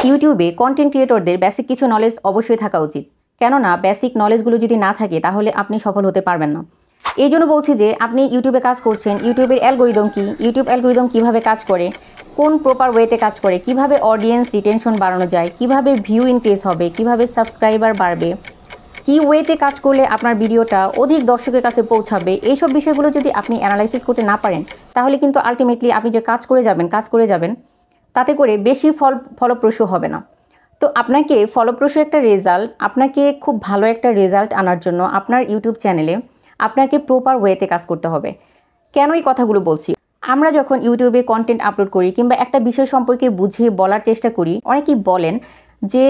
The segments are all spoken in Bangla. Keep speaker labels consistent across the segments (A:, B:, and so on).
A: ইউটিউবে কন্টেন্ট ক্রিয়েটরদের বেসিক কিছু নলেজ অবশ্যই থাকা উচিত, কেননা বেসিক নলেজগুলো যদি না থাকে তাহলে আপনি সফল হতে পারবেন না। এই জন্য বলছি যে আপনি ইউটিউবে কাজ করছেন, ইউটিউবের অ্যালগোরিদম কী, ইউটিউব অ্যালগোরিদম কীভাবে কাজ করে, কোন প্রপার ওয়েতে কাজ করে, কিভাবে অডিয়েন্স রিটেনশন বাড়ানো যায়, কিভাবে ভিউ ইনক্রিজ হবে, কিভাবে সাবস্ক্রাইবার বাড়বে, কী ওয়েতে কাজ করলে আপনার ভিডিওটা অধিক দর্শকের কাছে পৌঁছাবে, এইসব বিষয়গুলো যদি আপনি অ্যানালাইসিস করতে না পারেন তাহলে কিন্তু আলটিমেটলি আপনি যে কাজ করে যাবেন তাতে করে বেশি ফলপ্রসূ হবে না। তো আপনাকে ফলপ্রসূ একটা রেজাল্ট, আপনাকে খুব ভালো একটা রেজাল্ট আনার জন্য আপনার ইউটিউব চ্যানেলে আপনাকে প্রপার ওয়েতে কাজ করতে হবে। কেন এই কথাগুলো বলছি? আমরা যখন ইউটিউবে কন্টেন্ট আপলোড করি কিংবা একটা বিষয় সম্পর্কে বুঝিয়ে বলার চেষ্টা করি, অনেকেই বলেন যে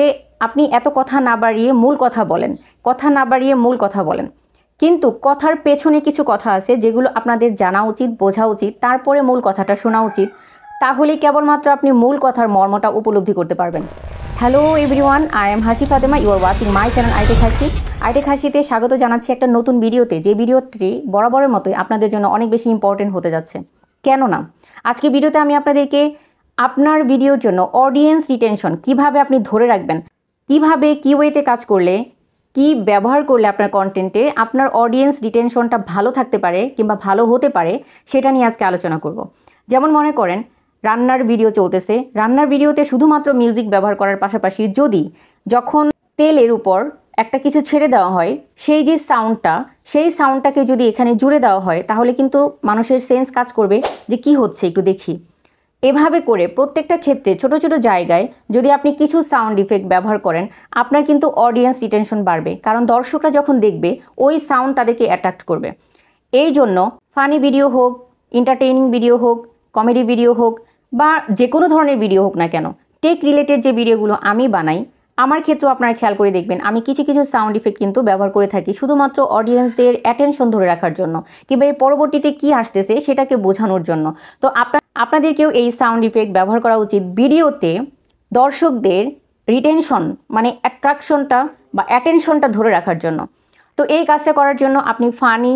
A: আপনি এত কথা না বাড়িয়ে মূল কথা বলেন, কিন্তু কথার পেছনে কিছু কথা আছে যেগুলো আপনাদের জানা উচিত, বোঝা উচিত, তারপরে মূল কথাটা শোনা উচিত। তাহলেই কেবলমাত্র আপনি মূল কথার মর্মটা উপলব্ধি করতে পারবেন। Hello everyone, I am Hasi Fatema, you are watching my channel iTech Hasi. ITech হাসিতে স্বাগত জানাচ্ছি একটা নতুন ভিডিওতে, যে ভিডিওটি বরাবরের মতোই আপনাদের জন্য অনেক বেশি ইম্পর্টেন্ট হতে যাচ্ছে। কেননা আজকে ভিডিওতে আমি আপনাদেরকে আপনার ভিডিওর জন্য অডিয়েন্স রিটেনশন কিভাবে আপনি ধরে রাখবেন, কিভাবে কি ওয়েতে কাজ করলে, কি ব্যবহার করলে আপনার কন্টেন্টে আপনার অডিয়েন্স রিটেনশনটা ভালো থাকতে পারে কিংবা ভালো হতে পারে, সেটা নিয়ে আজকে আলোচনা করব। যেমন মনে করেন রান্নার ভিডিও চলতেছে, রান্নার ভিডিওতে শুধুমাত্র মিউজিক ব্যবহার করার পাশাপাশি যখন তেলের উপর একটা কিছু ছেড়ে দেওয়া হয়, সেই সাউন্ডটাকে যদি এখানে জুড়ে দেওয়া হয় তাহলে কিন্তু মানুষের সেন্স কাজ করবে যে কি হচ্ছে একটু দেখি। এভাবে করে প্রত্যেকটা ক্ষেত্রে ছোট ছোট জায়গায় যদি আপনি কিছু সাউন্ড ইফেক্ট ব্যবহার করেন, আপনার কিন্তু অডিয়েন্স রিটেনশন বাড়বে, কারণ দর্শকরা যখন দেখবে ওই সাউন্ড তাদেরকে অ্যাট্রাক্ট করবে। এই জন্য ফানি ভিডিও হোক, এন্টারটেইনিং ভিডিও হোক, কমেডি ভিডিও হোক বা যে কোনো ধরনের ভিডিও হোক না কেন, টেক রিলেটেড যে ভিডিওগুলো আমি বানাই, আমার ক্ষেত্রেও আপনারা খেয়াল করে দেখবেন আমি কিছু কিছু সাউন্ড ইফেক্ট কিন্তু ব্যবহার করে থাকি শুধুমাত্র অডিয়েন্সদের অ্যাটেনশন ধরে রাখার জন্য কিংবা এই পরবর্তীতে কী আসতেছে সেটাকে বোঝানোর জন্য। তো আপনাদেরকেও এই সাউন্ড ইফেক্ট ব্যবহার করা উচিত ভিডিওতে দর্শকদের রিটেনশন মানে অ্যাট্রাকশনটা বা অ্যাটেনশনটা ধরে রাখার জন্য। তো এই কাজটা করার জন্য আপনি ফানি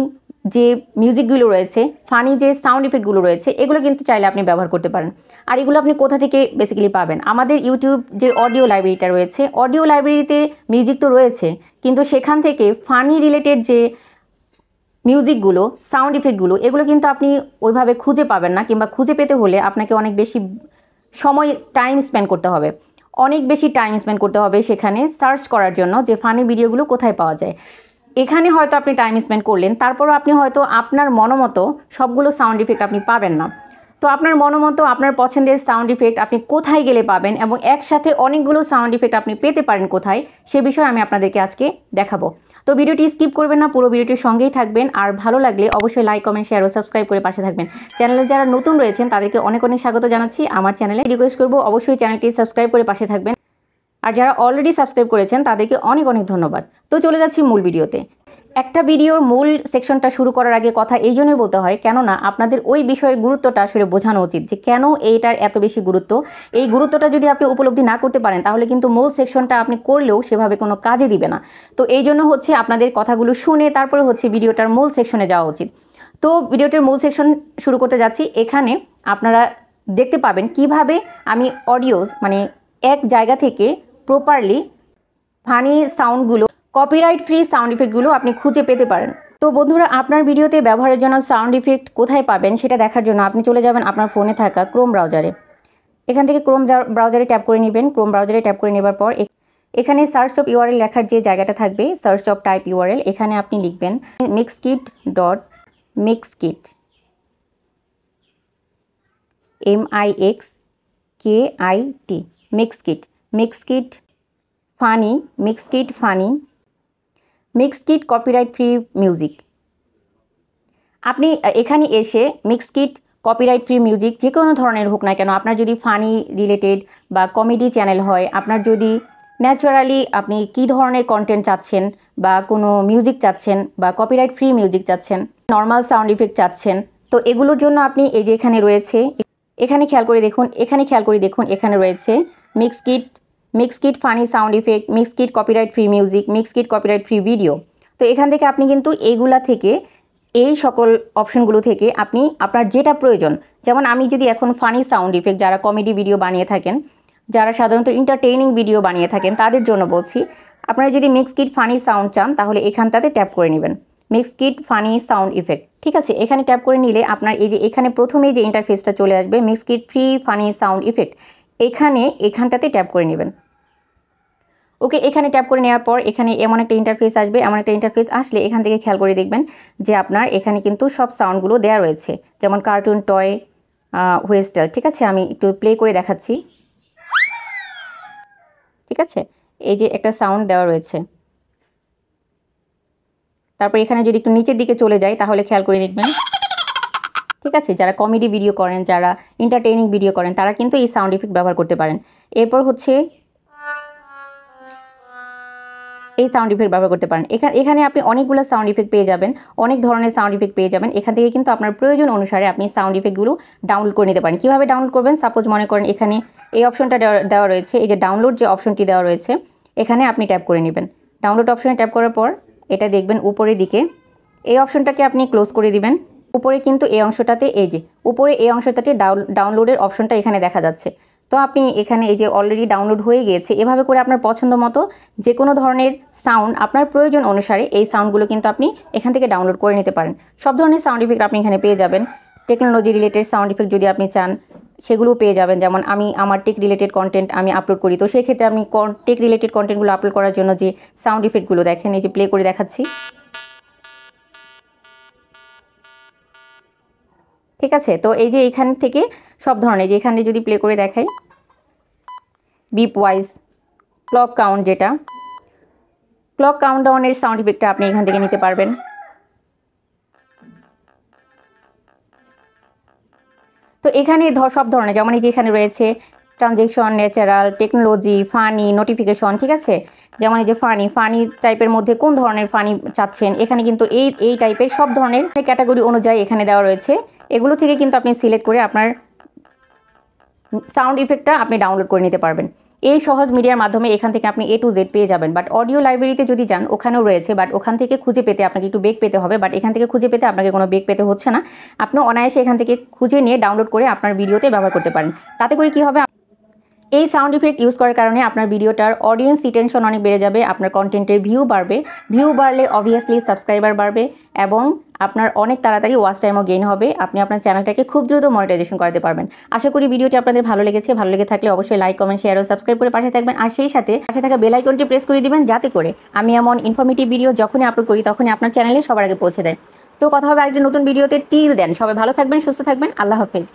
A: যে মিউজিকগুলো রয়েছে, ফানি যে সাউন্ড ইফেক্টগুলো রয়েছে, এগুলো কিন্তু চাইলে আপনি ব্যবহার করতে পারেন। আর এগুলো আপনি কোথা থেকে বেসিক্যালি পাবেন? আমাদের ইউটিউব যে অডিও লাইব্রেরিটা রয়েছে, অডিও লাইব্রেরিতে মিউজিক তো রয়েছে, কিন্তু সেখান থেকে ফানি রিলেটেড যে মিউজিকগুলো, সাউন্ড ইফেক্টগুলো, এগুলো কিন্তু আপনি ওইভাবে খুঁজে পাবেন না, কিংবা খুঁজে পেতে হলে আপনাকে অনেক বেশি টাইম স্পেন্ড করতে হবে সেখানে সার্চ করার জন্য যে ফানি ভিডিওগুলো কোথায় পাওয়া যায়। এখানে হয়তো আপনি টাইম স্পেন্ড করলেন, তারপরও আপনি হয়তো আপনার মনোমতো সবগুলো সাউন্ড ইফেক্ট আপনি পাবেন না। তো আপনার মনোমতো আপনার পছন্দের সাউন্ড ইফেক্ট আপনি কোথায় গেলে পাবেন এবং একসাথে অনেকগুলো সাউন্ড ইফেক্ট আপনি পেতে পারেন কোথায়, সে বিষয়ে আমি আপনাদেরকে আজকে দেখাবো। তো ভিডিওটি স্কিপ করবেন না, পুরো ভিডিওটির সঙ্গেই থাকবেন। আর ভালো লাগলে অবশ্যই লাইক, কমেন্ট, শেয়ার ও সাবস্ক্রাইব করে পাশে থাকবেন। চ্যানেলে যারা নতুন রয়েছেন তাদেরকে অনেক অনেক স্বাগত জানাচ্ছি আমার চ্যানেলে। রিকোয়েস্ট করবো অবশ্যই চ্যানেলটি সাবস্ক্রাইব করে পাশে থাকবেন, আর যারা অলরেডি সাবস্ক্রাইব করেছেন তাদেরকে অনেক অনেক ধন্যবাদ। তো চলে যাচ্ছি মূল ভিডিওতে। একটা ভিডিওর মূল সেকশনটা শুরু করার আগে কথা এই জন্যই বলতে হয়, কেননা আপনাদের ওই বিষয়ের গুরুত্বটা আসলে বোঝানো উচিত যে কেন এইটার এত বেশি গুরুত্ব। এই গুরুত্বটা যদি আপনি উপলব্ধি না করতে পারেন তাহলে কিন্তু মূল সেকশনটা আপনি করলেও সেভাবে কোনো কাজে দিবে না। তো এই জন্য আপনাদের কথাগুলো শুনে তারপরে ভিডিওটার মূল সেকশনে যাওয়া উচিত। তো ভিডিওটার মূল সেকশন শুরু করতে যাচ্ছি। এখানে আপনারা দেখতে পাবেন কিভাবে আমি অডিওস মানে এক জায়গা থেকে প্রপারলি ফানি সাউন্ডগুলো, কপিরাইট ফ্রি সাউন্ড ইফেক্টগুলো আপনি খুঁজে পেতে পারেন। তো বন্ধুরা, আপনার ভিডিওতে ব্যবহারের জন্য সাউন্ড ইফেক্ট কোথায় পাবেন সেটা দেখার জন্য আপনি চলে যাবেন আপনার ফোনে থাকা ক্রোম ব্রাউজারে। এখান থেকে ক্রোম ব্রাউজারে ট্যাপ করে নেবেন। ক্রোম ব্রাউজারে ট্যাপ করে নেবার পর এখানে সার্চ অফ ইউআরএল লেখার যে জায়গাটা থাকবে, সার্চ অফ টাইপ ইউআরএল, এখানে আপনি লিখবেন mixkit mixkit funny Mixkit copyright free music. আপনি এখানে এসে মিক্সকিট কপিরাইট ফ্রি মিউজিক যে কোনো ধরনের হোক না কেন, আপনার যদি ফানি রিলেটেড বা কমেডি চ্যানেল হয়, আপনার যদি ন্যাচারালি আপনি কি ধরনের কন্টেন্ট চাচ্ছেন বা কোনো মিউজিক চাচ্ছেন বা কপিরাইট ফ্রি মিউজিক চাচ্ছেন, নর্মাল সাউন্ড ইফেক্ট চাচ্ছেন, তো এগুলোর জন্য আপনি এই যে এখানে রয়েছে, এখানে খেয়াল করে দেখুন এখানে রয়েছে Mixkit funny sound effect, Mixkit copyright free music, Mixkit copyright free video. তো এখান থেকে আপনি কিন্তু এইগুলা থেকে, এই সকল অপশনগুলো থেকে আপনি আপনার যেটা প্রয়োজন, যেমন আমি যদি এখন ফানি সাউন্ড ইফেক্ট, যারা কমেডি ভিডিও বানিয়ে থাকেন যারা সাধারণত এন্টারটেইনিং ভিডিও বানিয়ে থাকেন তাদের জন্য বলছি, আপনারা যদি মিক্স কিট ফানি সাউন্ড চান তাহলে এখানটাতে ট্যাপ করে নেবেন, mix kit funny sound effect. ঠিক আছে, এখানে ট্যাপ করে নিলে আপনার এই যে এখানে প্রথমেই যে ইন্টারফেসটা চলে আসবে mix kit free funny sound effect, এখানটাতে ট্যাপ করে নেবেন। ওকে, এখানে ট্যাপ করে নেওয়ার পর এখানে এমন একটা ইন্টারফেস আসবে। এমন একটা ইন্টারফেস আসলে এখান থেকে খেয়াল করে দেখবেন যে আপনার এখানে কিন্তু সব সাউন্ডগুলো দেওয়া রয়েছে, যেমন কার্টুন, টয়, হুইস্টেল। ঠিক আছে, আমি একটু প্লে করে দেখাচ্ছি। ঠিক আছে, এই যে একটা সাউন্ড দেওয়া রয়েছে। তারপর এখানে যদি একটু নিচের দিকে চলে যায় তাহলে খেয়াল করে দেখবেন। ঠিক আছে, যারা কমেডি ভিডিও করেন, যারা এন্টারটেইনিং ভিডিও করেন তারা কিন্তু এই সাউন্ড ইফেক্ট ব্যবহার করতে পারেন। এরপর হচ্ছে এই সাউন্ড ইফেক্ট ব্যবহার করতে পারেন। এখানে আপনি অনেকগুলো সাউন্ড ইফেক্ট পেয়ে যাবেন, অনেক ধরনের সাউন্ড ইফেক্ট পেয়ে যাবেন। এখান থেকে কিন্তু আপনার প্রয়োজন অনুসারে আপনি সাউন্ড ইফেক্টগুলো ডাউনলোড করে নিতে পারেন। কীভাবে ডাউনলোড করবেন? সাপোজ মনে করেন এখানে এই অপশনটা দেওয়া রয়েছে, এই যে ডাউনলোড যে অপশনটি দেওয়া রয়েছে এখানে আপনি ট্যাপ করে নেবেন। ডাউনলোড অপশনে ট্যাপ করার পর এটা দেখবেন উপরের দিকে, এই অপশনটাকে আপনি ক্লোজ করে দিবেন। উপরে কিন্তু এই অংশটাতে, এই যে উপরে এই অংশটাতে ডাউনলোডের অপশনটা এখানে দেখা যাচ্ছে। তো আপনি এখানে এই যে অলরেডি ডাউনলোড হয়ে গিয়েছে, এভাবে করে আপনার পছন্দ মতো যে কোনো ধরনের সাউন্ড আপনার প্রয়োজন অনুসারে এই সাউন্ডগুলো কিন্তু আপনি এখান থেকে ডাউনলোড করে নিতে পারেন। সব ধরনের সাউন্ড ইফেক্ট আপনি এখানে পেয়ে যাবেন। টেকনোলজি রিলেটেড সাউন্ড ইফেক্ট যদি আপনি চান সেগুলোও পেয়ে যাবেন। যেমন আমি আমার টেক রিলেটেড কন্টেন্ট আমি আপলোড করি, তো সেক্ষেত্রে আপনি টেক রিলেটেড কন্টেন্টগুলো আপলোড করার জন্য যে সাউন্ড ইফেক্টগুলো দেখেন, এই যে প্লে করে দেখাচ্ছি। ঠিক আছে, তো এই যে এখান থেকে সব ধরনের, যে এখানে যদি প্লে করে দেখাই, বিপ ওয়াইজ, ক্লক কাউন্ট, যেটা ক্লক কাউন্টডাউনের সাউন্ড ইফেক্টটা আপনি এখান থেকে নিতে পারবেন। তো এখানে সব ধরনের, যেমন এই যে এখানে রয়েছে transaction, natural, technology, funny, notification. ঠিক আছে, যেমন এই যে ফানি টাইপের মধ্যে কোন ধরনের ফানি চাচ্ছেন, এখানে কিন্তু এই টাইপের সব ধরনের ক্যাটাগরি অনুযায়ী এখানে দেওয়া রয়েছে। এগুলো থেকে কিন্তু আপনি সিলেক্ট করে আপনার সাউন্ড ইফেক্টটা আপনি ডাউনলোড করে নিতে পারবেন। এই সহজ মিডিয়ার মাধ্যমে এখান থেকে আপনি A to Z পেয়ে যাবেন। বাট অডিও লাইব্রেরিতে যদি যান ওখানেও রয়েছে, বাট ওখান থেকে খুঁজে পেতে আপনাকে একটু বেগ পেতে হবে। বাট এখান থেকে খুঁজে পেতে আপনাকে কোনো বেগ পেতে হচ্ছে না, আপনি অনায়াসে এখান থেকে খুঁজে নিয়ে ডাউনলোড করে আপনার ভিডিওতে ব্যবহার করতে পারেন। তাতে করে কি হবে, এই সাউন্ড ইফেক্ট ইউজ করার কারণে আপনার ভিডিওটার অডিয়েন্স রিটেনশন অনেক বেড়ে যাবে, আপনার কন্টেন্টের ভিউ বাড়বে, ভিউ বাড়লে অবভিয়াসলি সাবস্ক্রাইবার বাড়বে এবং আপনার অনেক তাড়াতাড়ি ওয়াচ টাইমও গেইন হবে। আপনি আপনার চ্যানেলটাকে খুব দ্রুত মনিটাইজেশন করাতে পারবেন। আশা করি ভিডিওটি আপনাদের ভালো লেগেছে। ভালো লেগে থাকলে অবশ্যই লাইক, কমেন্ট, শেয়ার ও সাবস্ক্রাইব করে পাশে থাকবেন। আর সেই সাথে পাশে থাকা বেল আইকনটি প্রেস করে দিবেন, যাতে করে আমি এমন ইনফরমেটিভ ভিডিও যখনই আপলোড করি তখনই আপনার চ্যানেলে সবার আগে পৌঁছে দেয়। তো কথা হবে আরেকটি নতুন ভিডিওতে। টিল দেন সবাই ভালো থাকবেন, সুস্থ থাকবেন। আল্লাহ হাফেজ।